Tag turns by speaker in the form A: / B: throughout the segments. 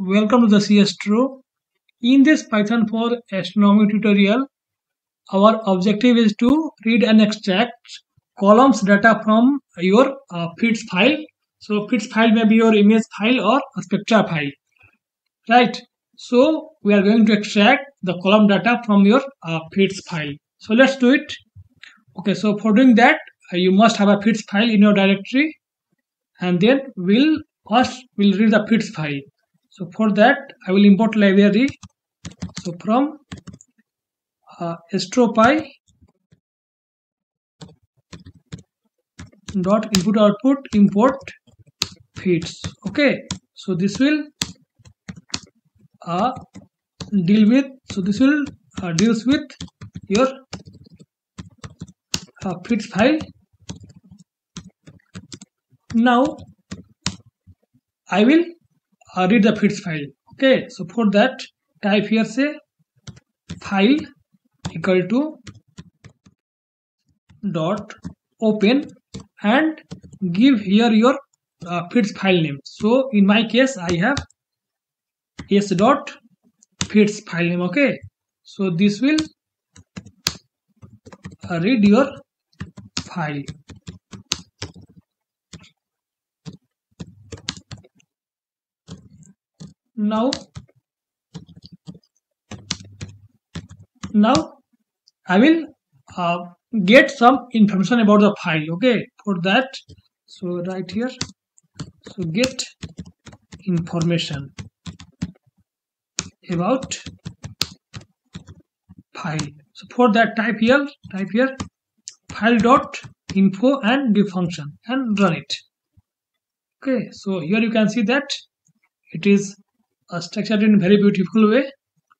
A: welcome to the CStro. In this Python for Astronomy tutorial, our objective is to read and extract columns data from your feeds file. So feeds file may be your image file or a spectra file, right? So we are going to extract the column data from your feeds file. So let's do it. Okay, so for doing that, you must have a feeds file in your directory, and then we'll read the feeds file. So for that, I will import library. So from Astropy dot input output import feeds. Okay, so this will deals with your feeds file. Now I will read the feeds file. Okay, so for that, type here say file equal to dot open and give here your feeds file name. So in my case, I have s dot feeds file name. Okay, so this will read your file. Now I will get some information about the file. Okay, for that, so right here, so get information about file. So for that, type here file dot info and give function and run it. Okay, so here you can see that it is structured in very beautiful way.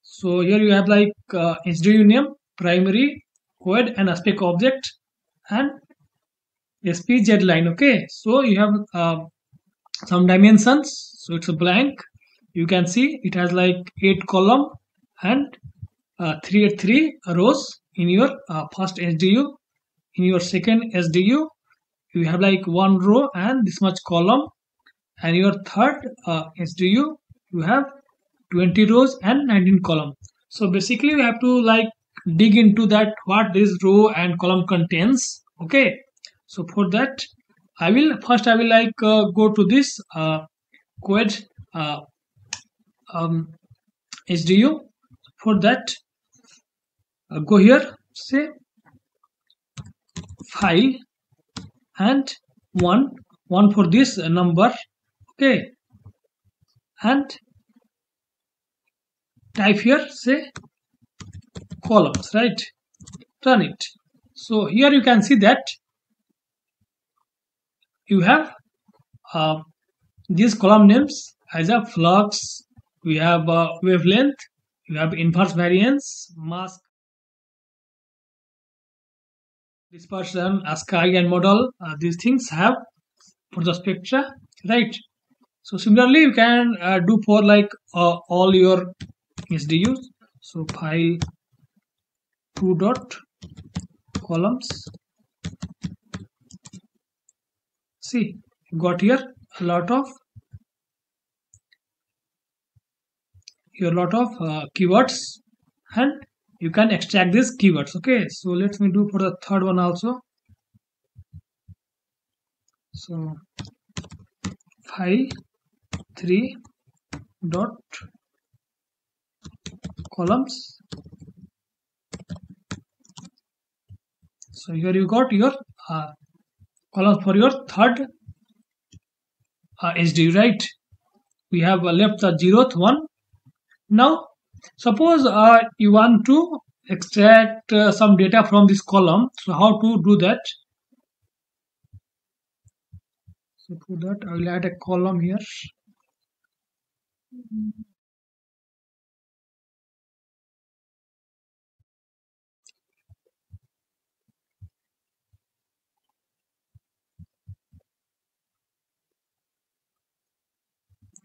A: So here you have like HDU name, primary, code and aspect object and SPZ line. Okay, so you have some dimensions. So it's a blank. You can see it has like 8 column and 3 rows in your first SDU. In your second SDU, you have like 1 row and this much column. And your third SDU, you have 20 rows and 19 column. So basically we have to like dig into that what this row and column contains. Okay, so for that I will like go to this code SDU. For that go here, say file and one for this number. Okay, and type here say columns, right? Run it. So here you can see that you have these column names as a flux, we have wavelength, you have inverse variance, mask, dispersion, sky and model. These things have for the spectra, right? So similarly you can do for like all your SDUs. So file 2 dot columns. See, you got here a lot of keywords, and you can extract these keywords. Okay, so let me do for the third one also. So file 3 dot columns. So here you got your columns for your third SDU, right? We have left the 0th one. Now suppose you want to extract some data from this column. So how to do that? So for that I will add a column here.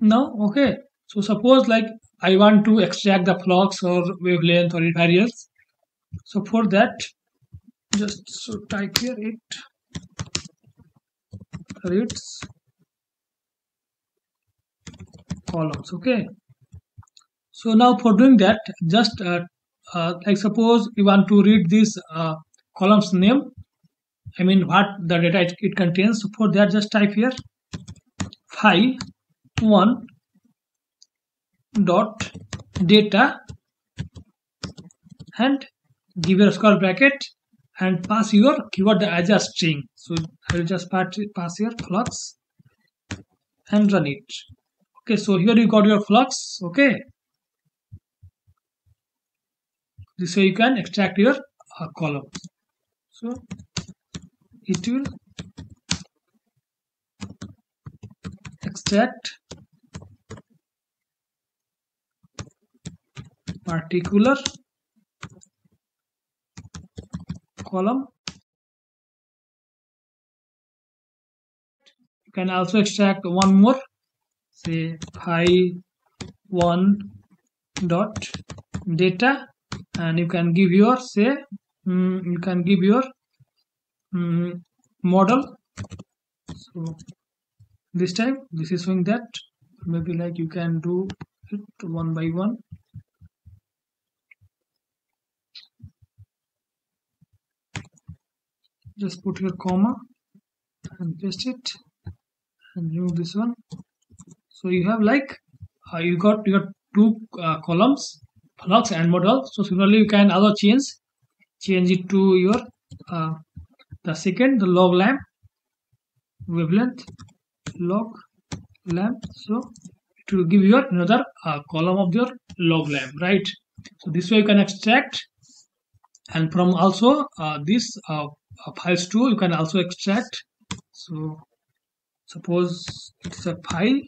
A: Now, okay, so suppose like I want to extract the flux or wavelength or invariance. So for that, just so type here it reads columns. Okay, So now for doing that, just like suppose you want to read this column's name, I mean what the data it contains. So for that, just type here file one dot data and give your square bracket and pass your keyword as a string. So I will just pass here flux and run it. Okay, so here you got your flux. Okay, this way you can extract your column. So it will extract particular column. You can also extract one more, say file one dot data, and you can give your say you can give your model. So this time this is showing that, maybe like you can do it one by one. Just put your comma and paste it and remove this one. So you have like you got your two columns, flux and model. So similarly you can also change it to your the second, the log lamp wavelength log lamp. So it will give you another column of your log lamp, right? So this way you can extract, and from also this files too you can also extract. So suppose it's a file.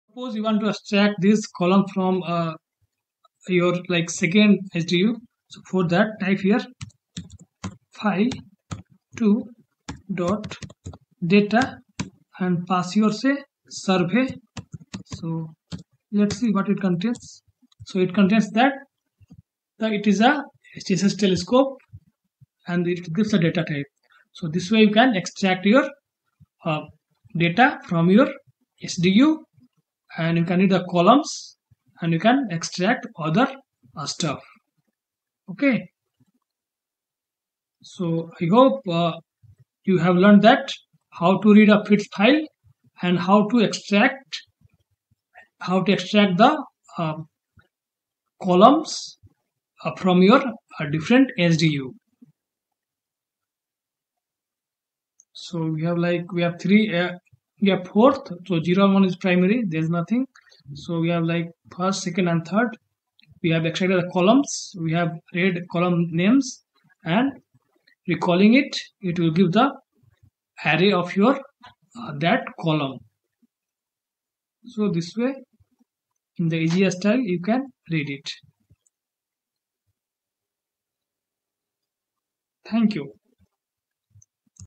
A: Suppose you want to extract this column from your like second HDU. So for that, type here file 2 dot data and pass your say survey. So let's see what it contains. So it contains that it is a HTSS telescope and it gives a data type. So this way you can extract your data from your HDU, and you can read the columns and you can extract other stuff. Okay, so I hope you have learned that how to read a fixed file and how to extract the columns from your different HDU. So we have three, we have fourth. So 0 and 1 is primary, there's nothing. So we have like first, second and third. We have extracted the columns, we have read column names, and recalling it will give the array of your that column. So this way, in the easier style, you can read it. Thank you.